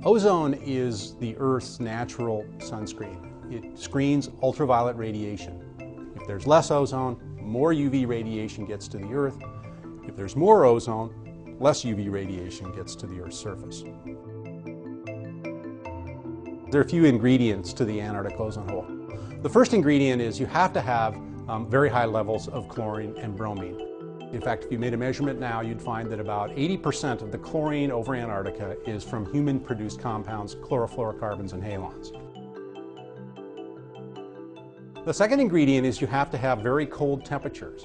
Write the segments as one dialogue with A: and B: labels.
A: Ozone is the Earth's natural sunscreen. It screens ultraviolet radiation. If there's less ozone, more UV radiation gets to the Earth. If there's more ozone, less UV radiation gets to the Earth's surface. There are a few ingredients to the Antarctic ozone hole. The first ingredient is you have to have very high levels of chlorine and bromine. In fact, if you made a measurement now, you'd find that about 80% of the chlorine over Antarctica is from human-produced compounds, chlorofluorocarbons and halons. The second ingredient is you have to have very cold temperatures.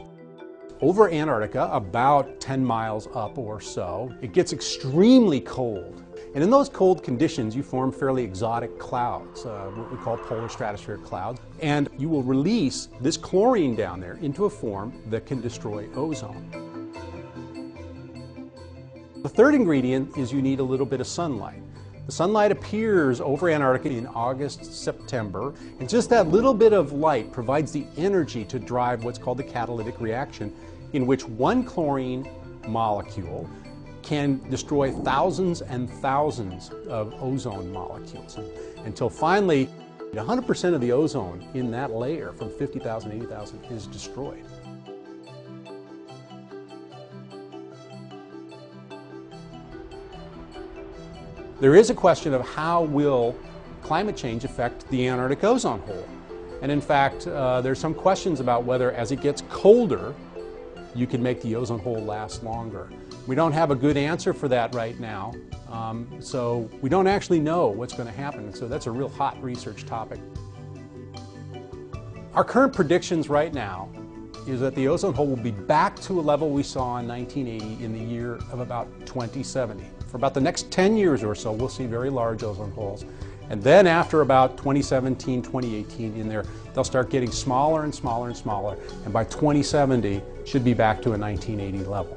A: Over Antarctica, about 10 miles up or so, it gets extremely cold. And in those cold conditions, you form fairly exotic clouds, what we call polar stratospheric clouds. And you will release this chlorine down there into a form that can destroy ozone. The third ingredient is you need a little bit of sunlight. The sunlight appears over Antarctica in August, September, and just that little bit of light provides the energy to drive what's called the catalytic reaction, in which one chlorine molecule can destroy thousands and thousands of ozone molecules until finally 100% of the ozone in that layer from 50,000 to 80,000 is destroyed. There is a question of how will climate change affect the Antarctic ozone hole. And in fact, there's some questions about whether as it gets colder, you can make the ozone hole last longer. We don't have a good answer for that right now, so we don't actually know what's going to happen. So that's a real hot research topic. Our current predictions right now is that the ozone hole will be back to a level we saw in 1980 in the year of about 2070. For about the next 10 years or so, we'll see very large ozone holes. And then after about 2017, 2018 in there, they'll start getting smaller and smaller and smaller. And by 2070, should be back to a 1980 level.